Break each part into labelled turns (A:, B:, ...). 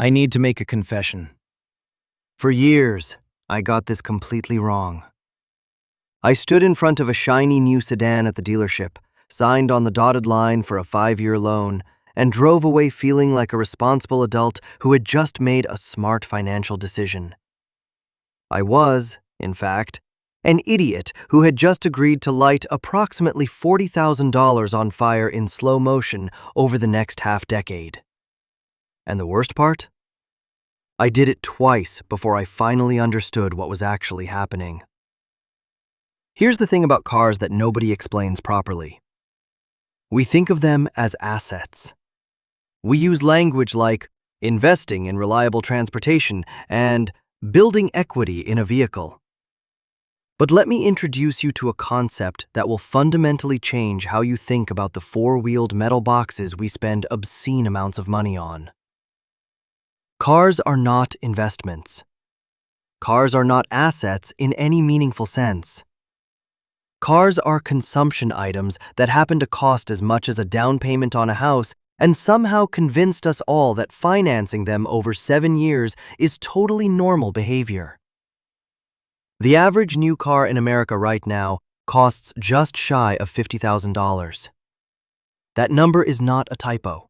A: I need to make a confession. For years, I got this completely wrong. I stood in front of a shiny new sedan at the dealership, signed on the dotted line for a 5-year loan, and drove away feeling like a responsible adult who had just made a smart financial decision. I was, in fact, an idiot who had just agreed to light approximately $40,000 on fire in slow motion over the next half-decade. And the worst part? I did it twice before I finally understood what was actually happening. Here's the thing about cars that nobody explains properly. We think of them as assets. We use language like investing in reliable transportation and building equity in a vehicle. But let me introduce you to a concept that will fundamentally change how you think about the four-wheeled metal boxes we spend obscene amounts of money on. Cars are not investments. Cars are not assets in any meaningful sense. Cars are consumption items that happen to cost as much as a down payment on a house and somehow convinced us all that financing them over 7 years is totally normal behavior. The average new car in America right now costs just shy of $50,000. That number is not a typo.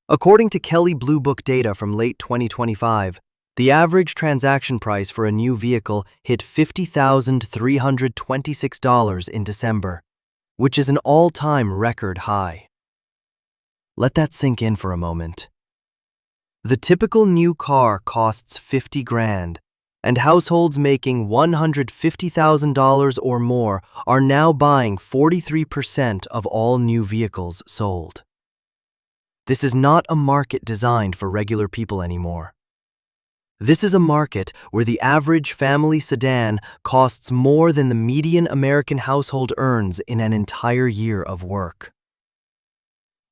A: According to Kelley Blue Book data from late 2025, the average transaction price for a new vehicle hit $50,326 in December, which is an all-time record high. Let that sink in for a moment. The typical new car costs $50,000, and households making $150,000 or more are now buying 43% of all new vehicles sold. This is not a market designed for regular people anymore. This is a market where the average family sedan costs more than the median American household earns in an entire year of work.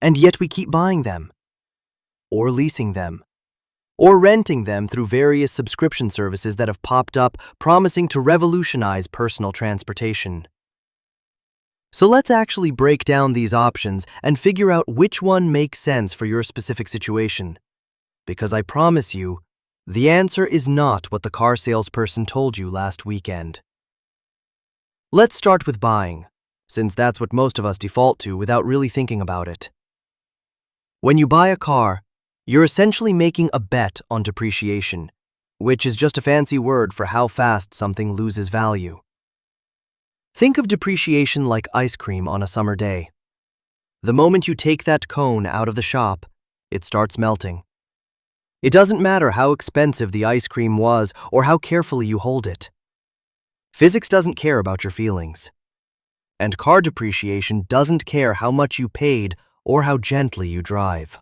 A: And yet we keep buying them, or leasing them, or renting them through various subscription services that have popped up promising to revolutionize personal transportation. So let's actually break down these options and figure out which one makes sense for your specific situation. Because I promise you, the answer is not what the car salesperson told you last weekend. Let's start with buying, since that's what most of us default to without really thinking about it. When you buy a car, you're essentially making a bet on depreciation, which is just a fancy word for how fast something loses value. Think of depreciation like ice cream on a summer day. The moment you take that cone out of the shop, it starts melting. It doesn't matter how expensive the ice cream was or how carefully you hold it. Physics doesn't care about your feelings. And car depreciation doesn't care how much you paid or how gently you drive.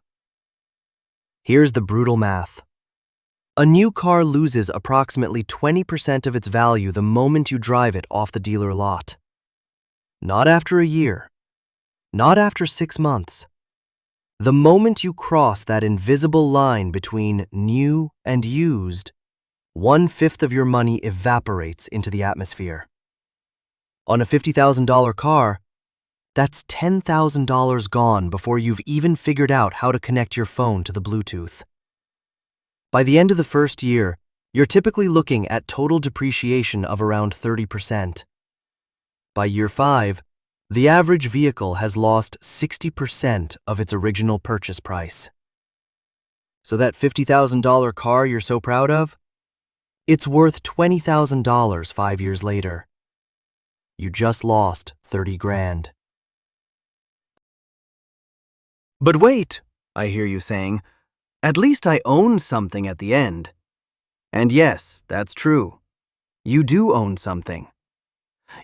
A: Here's the brutal math. A new car loses approximately 20% of its value the moment you drive it off the dealer lot. Not after a year. Not after 6 months. The moment you cross that invisible line between new and used, 1/5 of your money evaporates into the atmosphere. On a $50,000 car, that's $10,000 gone before you've even figured out how to connect your phone to the Bluetooth. By the end of the first year, you're typically looking at total depreciation of around 30%. By year 5, the average vehicle has lost 60% of its original purchase price. So that $50,000 car you're so proud of? It's worth $20,000 5 years later. You just lost $30,000. But wait, I hear you saying, at least I own something at the end. And yes, that's true. You do own something.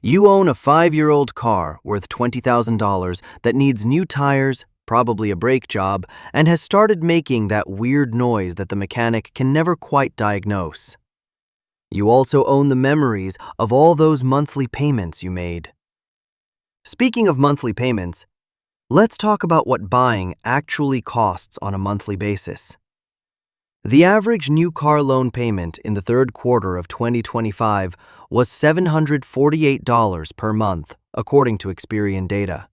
A: You own a 5-year-old car worth $20,000 that needs new tires, probably a brake job, and has started making that weird noise that the mechanic can never quite diagnose. You also own the memories of all those monthly payments you made. Speaking of monthly payments, let's talk about what buying actually costs on a monthly basis. The average new car loan payment in the third quarter of 2025 was $748 per month, according to Experian data.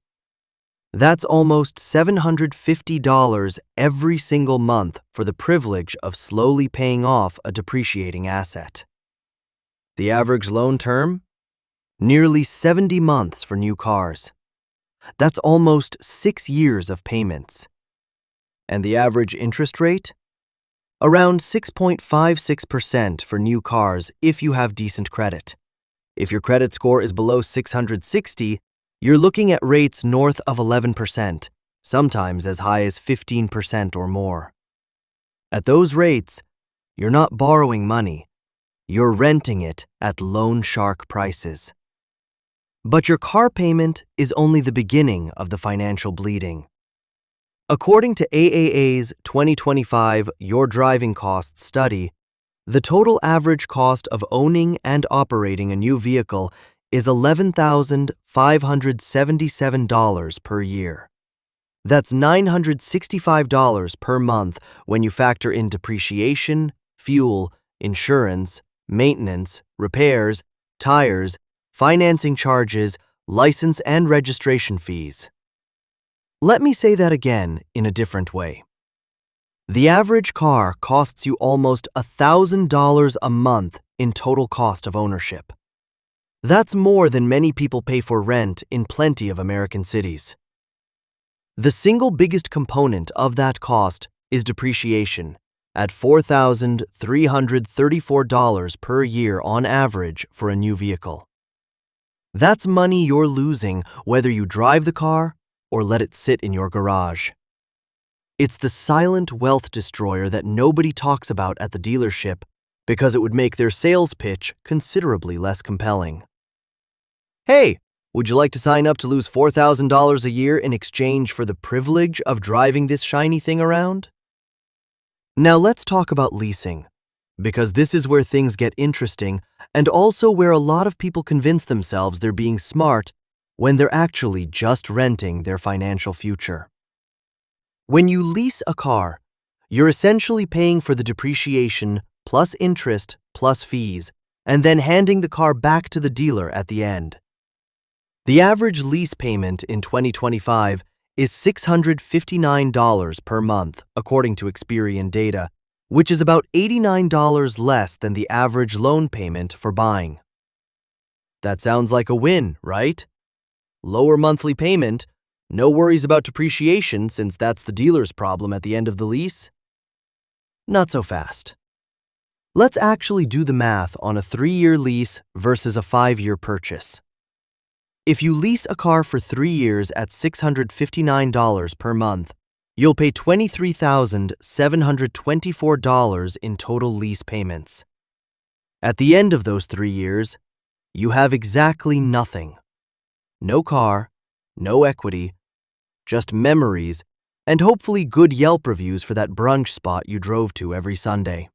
A: That's almost $750 every single month for the privilege of slowly paying off a depreciating asset. The average loan term? Nearly 70 months for new cars. That's almost 6 years of payments. And the average interest rate? Around 6.56% for new cars if you have decent credit. If your credit score is below 660, you're looking at rates north of 11%, sometimes as high as 15% or more. At those rates, you're not borrowing money, you're renting it at loan shark prices. But your car payment is only the beginning of the financial bleeding. According to AAA's 2025 Your Driving Costs study, the total average cost of owning and operating a new vehicle is $11,577 per year. That's $965 per month when you factor in depreciation, fuel, insurance, maintenance, repairs, tires, financing charges, license and registration fees. Let me say that again in a different way. The average car costs you almost $1,000 a month in total cost of ownership. That's more than many people pay for rent in plenty of American cities. The single biggest component of that cost is depreciation, at $4,334 per year on average for a new vehicle. That's money you're losing whether you drive the car or let it sit in your garage. It's the silent wealth destroyer that nobody talks about at the dealership because it would make their sales pitch considerably less compelling. Hey, would you like to sign up to lose $4,000 a year in exchange for the privilege of driving this shiny thing around? Now let's talk about leasing, because this is where things get interesting and also where a lot of people convince themselves they're being smart when they're actually just renting their financial future. When you lease a car, you're essentially paying for the depreciation plus interest plus fees and then handing the car back to the dealer at the end. The average lease payment in 2025 is $659 per month, according to Experian data, which is about $89 less than the average loan payment for buying. That sounds like a win, right? Lower monthly payment, no worries about depreciation since that's the dealer's problem at the end of the lease? Not so fast. Let's actually do the math on a 3-year lease versus a 5-year purchase. If you lease a car for 3 years at $659 per month, you'll pay $23,724 in total lease payments. At the end of those 3 years, you have exactly nothing. No car, no equity, just memories, and hopefully good Yelp reviews for that brunch spot you drove to every Sunday.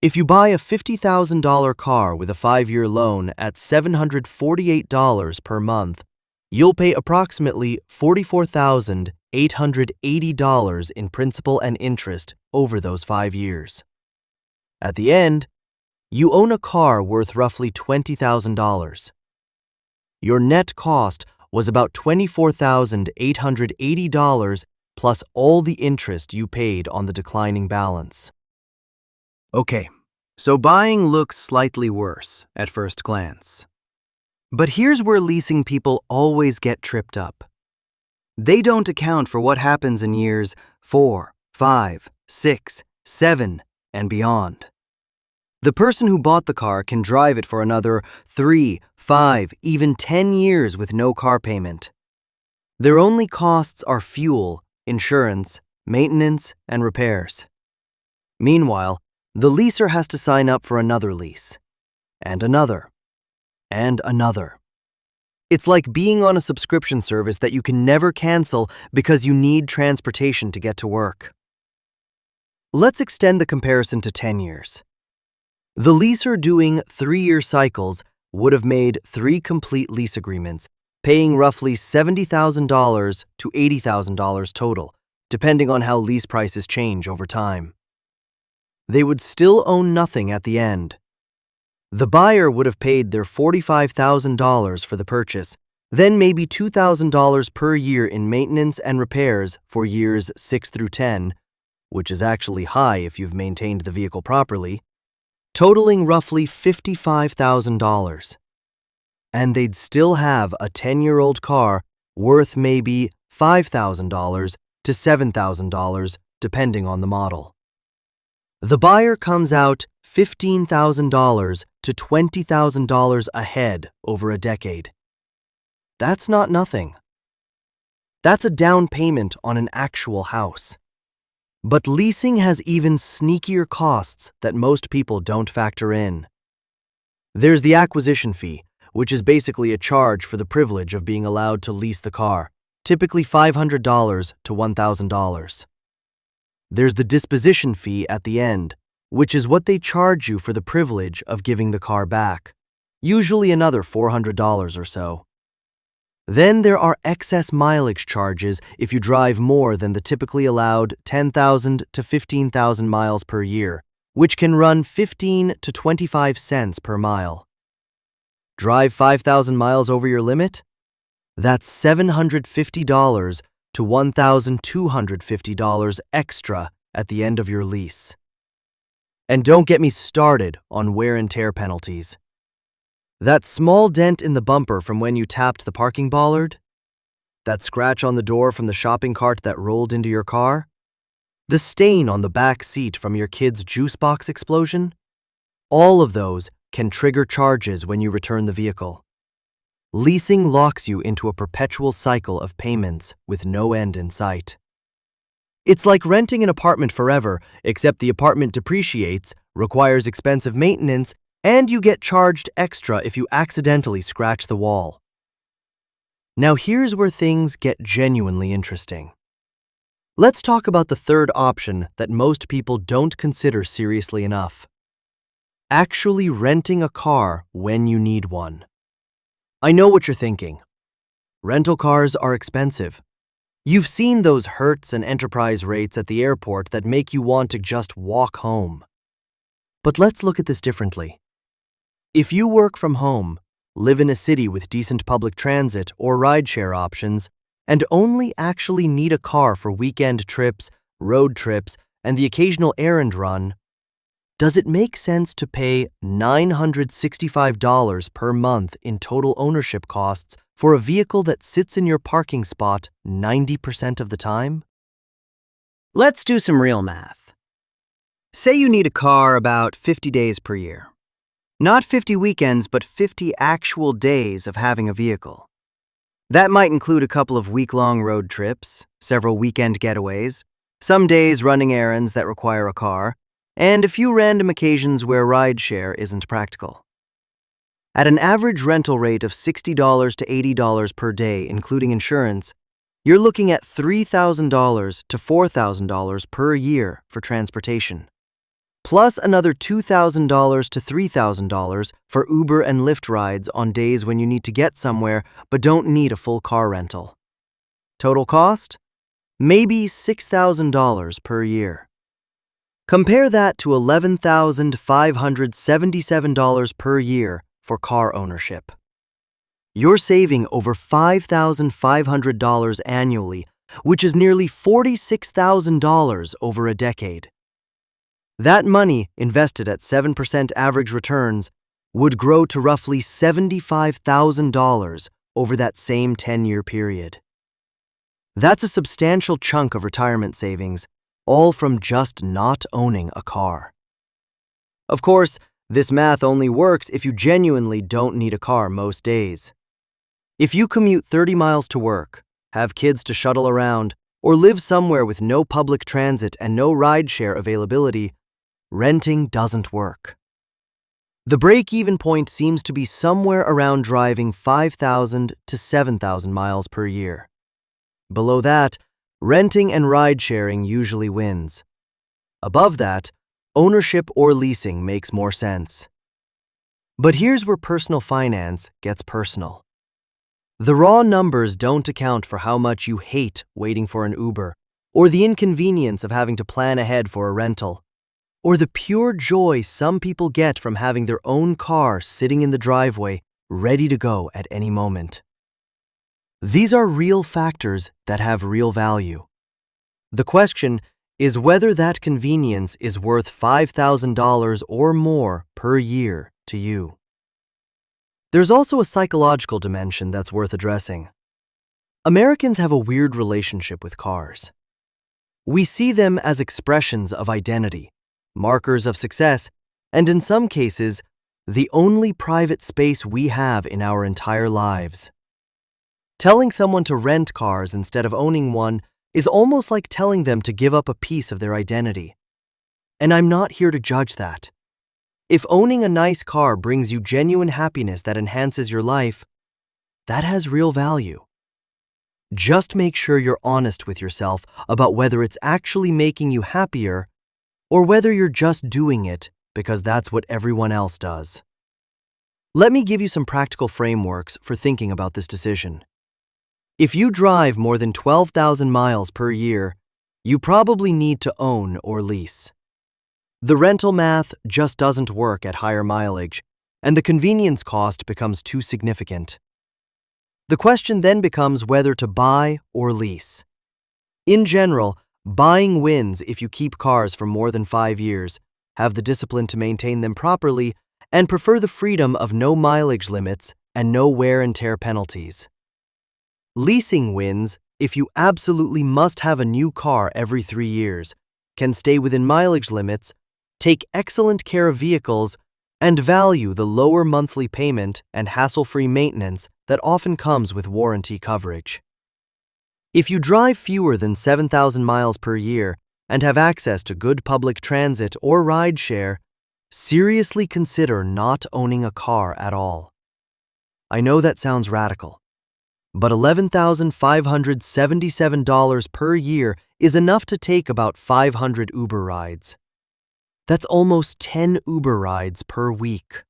A: If you buy a $50,000 car with a 5-year loan at $748 per month, you'll pay approximately $44,880 in principal and interest over those 5 years. At the end, you own a car worth roughly $20,000. Your net cost was about $24,880 plus all the interest you paid on the declining balance. Okay, so buying looks slightly worse at first glance. But here's where leasing people always get tripped up. They don't account for what happens in years 4, 5, 6, 7, and beyond. The person who bought the car can drive it for another 3, 5, even 10 years with no car payment. Their only costs are fuel, insurance, maintenance, and repairs. Meanwhile, the leaser has to sign up for another lease, and another, and another. It's like being on a subscription service that you can never cancel because you need transportation to get to work. Let's extend the comparison to 10 years. The leaser doing 3-year cycles would have made 3 complete lease agreements, paying roughly $70,000 to $80,000 total, depending on how lease prices change over time. They would still own nothing at the end. The buyer would have paid their $45,000 for the purchase, Then maybe $2,000 per year in maintenance and repairs for years 6 through 10, which is actually high if you've maintained the vehicle properly, totaling roughly $55,000. And they'd still have a 10-year-old car worth maybe $5,000 to $7,000, depending on the model. The buyer comes out $15,000 to $20,000 ahead over a decade. That's not nothing. That's a down payment on an actual house. But leasing has even sneakier costs that most people don't factor in. There's the acquisition fee, which is basically a charge for the privilege of being allowed to lease the car, typically $500 to $1,000. There's the disposition fee at the end, which is what they charge you for the privilege of giving the car back, usually another $400 or so. Then there are excess mileage charges if you drive more than the typically allowed 10,000 to 15,000 miles per year, which can run 15 to 25 cents per mile. Drive 5,000 miles over your limit? That's $750 to $1,250 extra at the end of your lease. And don't get me started on wear and tear penalties. That small dent in the bumper from when you tapped the parking bollard? That scratch on the door from the shopping cart that rolled into your car? The stain on the back seat from your kid's juice box explosion? All of those can trigger charges when you return the vehicle. Leasing locks you into a perpetual cycle of payments with no end in sight. It's like renting an apartment forever, except the apartment depreciates, requires expensive maintenance, and you get charged extra if you accidentally scratch the wall. Now here's where things get genuinely interesting. Let's talk about the third option that most people don't consider seriously enough. Actually renting a car when you need one. I know what you're thinking. Rental cars are expensive. You've seen those Hertz and Enterprise rates at the airport that make you want to just walk home. But let's look at this differently. If you work from home, live in a city with decent public transit or rideshare options, and only actually need a car for weekend trips, road trips, and the occasional errand run, does it make sense to pay $965 per month in total ownership costs for a vehicle that sits in your parking spot 90% of the time?
B: Let's do some real math. Say you need a car about 50 days per year. Not 50 weekends, but 50 actual days of having a vehicle. That might include a couple of week-long road trips, several weekend getaways, some days running errands that require a car, and a few random occasions where rideshare isn't practical. At an average rental rate of $60 to $80 per day, including insurance, you're looking at $3,000 to $4,000 per year for transportation, plus another $2,000 to $3,000 for Uber and Lyft rides on days when you need to get somewhere but don't need a full car rental. Total cost? Maybe $6,000 per year. Compare that to $11,577 per year for car ownership. You're saving over $5,500 annually, which is nearly $46,000 over a decade. That money, invested at 7% average returns, would grow to roughly $75,000 over that same 10-year period. That's a substantial chunk of retirement savings, all from just not owning a car. Of course, this math only works if you genuinely don't need a car most days. If you commute 30 miles to work, have kids to shuttle around, or live somewhere with no public transit and no rideshare availability, renting doesn't work. The break-even point seems to be somewhere around driving 5,000 to 7,000 miles per year. Below that, renting and ride-sharing usually wins. Above that, ownership or leasing makes more sense. But here's where personal finance gets personal. The raw numbers don't account for how much you hate waiting for an Uber, or the inconvenience of having to plan ahead for a rental, or the pure joy some people get from having their own car sitting in the driveway, ready to go at any moment. These are real factors that have real value. The question is whether that convenience is worth $5,000 or more per year to you. There's also a psychological dimension that's worth addressing. Americans have a weird relationship with cars. We see them as expressions of identity, markers of success, and in some cases, the only private space we have in our entire lives. Telling someone to rent cars instead of owning one is almost like telling them to give up a piece of their identity. And I'm not here to judge that. If owning a nice car brings you genuine happiness that enhances your life, that has real value. Just make sure you're honest with yourself about whether it's actually making you happier or whether you're just doing it because that's what everyone else does. Let me give you some practical frameworks for thinking about this decision. If you drive more than 12,000 miles per year, you probably need to own or lease. The rental math just doesn't work at higher mileage, and the convenience cost becomes too significant. The question then becomes whether to buy or lease. In general, buying wins if you keep cars for more than 5 years, have the discipline to maintain them properly, and prefer the freedom of no mileage limits and no wear and tear penalties. Leasing wins if you absolutely must have a new car every 3 years, can stay within mileage limits, take excellent care of vehicles, and value the lower monthly payment and hassle-free maintenance that often comes with warranty coverage. If you drive fewer than 7,000 miles per year and have access to good public transit or rideshare, seriously consider not owning a car at all. I know that sounds radical, but $11,577 per year is enough to take about 500 Uber rides. That's almost 10 Uber rides per week.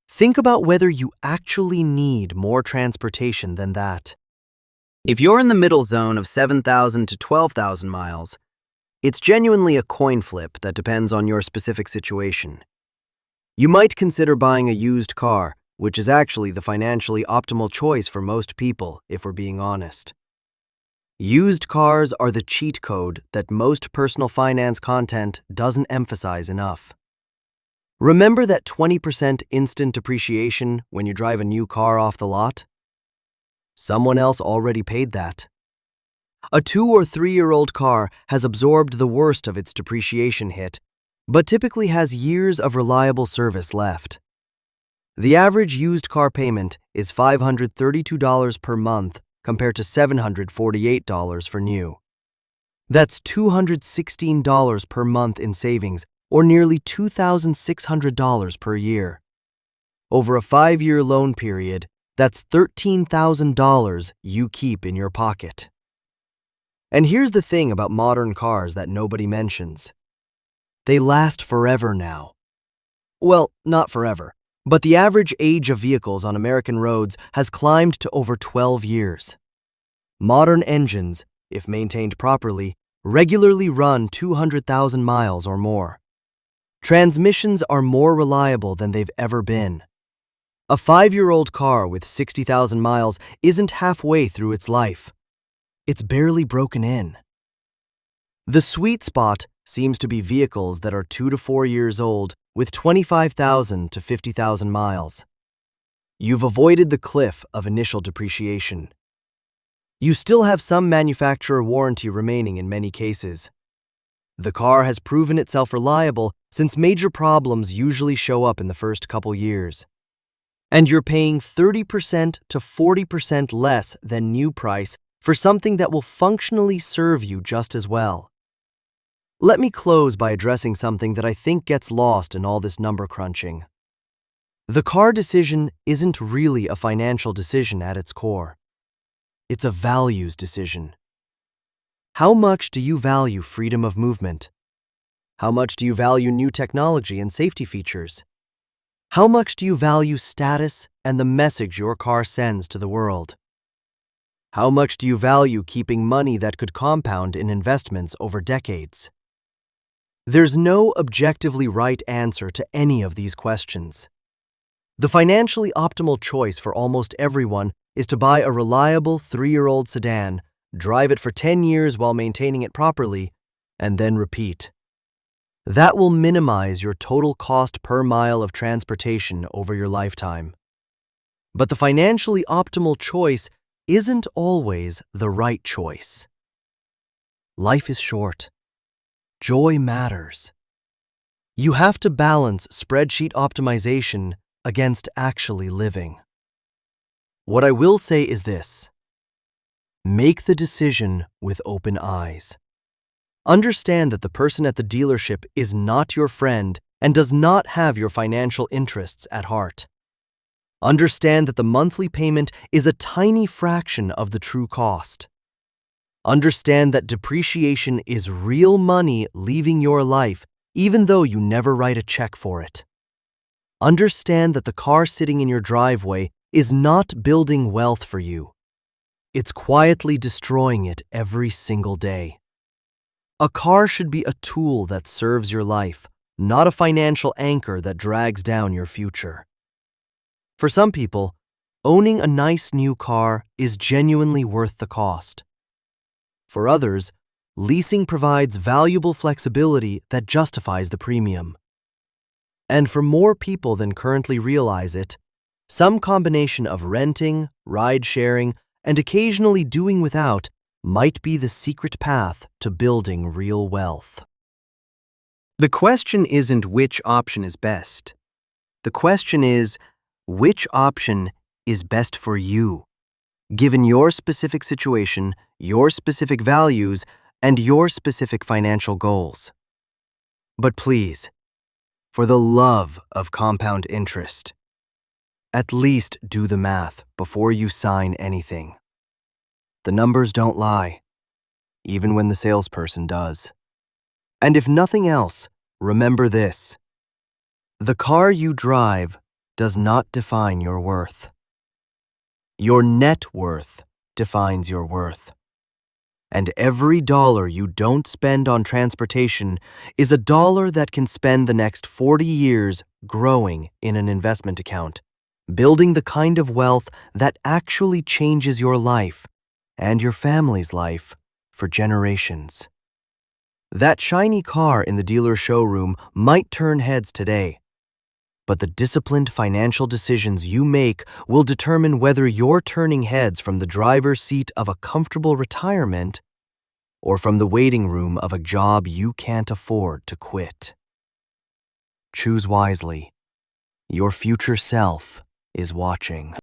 B: Think about whether you actually need more transportation than that. If you're in the middle zone of 7,000 to 12,000 miles, it's genuinely a coin flip that depends on your specific situation. You might consider buying a used car, which is actually the financially optimal choice for most people, if we're being honest. Used cars are the cheat code that most personal finance content doesn't emphasize enough. Remember that 20% instant depreciation when you drive a new car off the lot? Someone else already paid that. A 2- or 3-year-old car has absorbed the worst of its depreciation hit, but typically has years of reliable service left. The average used car payment is $532 per month compared to $748 for new. That's $216 per month in savings, or nearly $2,600 per year. Over a 5-year loan period, that's $13,000 you keep in your pocket. And here's the thing about modern cars that nobody mentions. They last forever now. Well, not forever, but the average age of vehicles on American roads has climbed to over 12 years. Modern engines, if maintained properly, regularly run 200,000 miles or more. Transmissions are more reliable than they've ever been. A 5-year-old car with 60,000 miles isn't halfway through its life. It's barely broken in. The sweet spot seems to be vehicles that are 2 to 4 years old with 25,000 to 50,000 miles. You've avoided the cliff of initial depreciation. You still have some manufacturer warranty remaining in many cases. The car has proven itself reliable since major problems usually show up in the first couple years. And you're paying 30% to 40% less than new price for something that will functionally serve you just as well. Let me close by addressing something that I think gets lost in all this number crunching. The car decision isn't really a financial decision at its core. It's a values decision. How much do you value freedom of movement? How much do you value new technology and safety features? How much do you value status and the message your car sends to the world? How much do you value keeping money that could compound in investments over decades? There's no objectively right answer to any of these questions. The financially optimal choice for almost everyone is to buy a reliable 3-year-old sedan, drive it for 10 years while maintaining it properly, and then repeat. That will minimize your total cost per mile of transportation over your lifetime. But the financially optimal choice isn't always the right choice. Life is short. Joy matters. You have to balance spreadsheet optimization against actually living. What I will say is this: make the decision with open eyes. Understand that the person at the dealership is not your friend and does not have your financial interests at heart. Understand that the monthly payment is a tiny fraction of the true cost. Understand that depreciation is real money leaving your life, even though you never write a check for it. Understand that the car sitting in your driveway is not building wealth for you. It's quietly destroying it every single day. A car should be a tool that serves your life, not a financial anchor that drags down your future. For some people, owning a nice new car is genuinely worth the cost. For others, leasing provides valuable flexibility that justifies the premium. And for more people than currently realize it, some combination of renting, ride-sharing, and occasionally doing without might be the secret path to building real wealth. The question isn't which option is best. The question is, which option is best for you, given your specific situation, your specific values, and your specific financial goals. But please, for the love of compound interest, at least do the math before you sign anything. The numbers don't lie, even when the salesperson does. And if nothing else, remember this: the car you drive does not define your worth. Your net worth defines your worth. And every dollar you don't spend on transportation is a dollar that can spend the next 40 years growing in an investment account, building the kind of wealth that actually changes your life and your family's life for generations. That shiny car in the dealer showroom might turn heads today, but the disciplined financial decisions you make will determine whether you're turning heads from the driver's seat of a comfortable retirement or from the waiting room of a job you can't afford to quit. Choose wisely. Your future self is watching.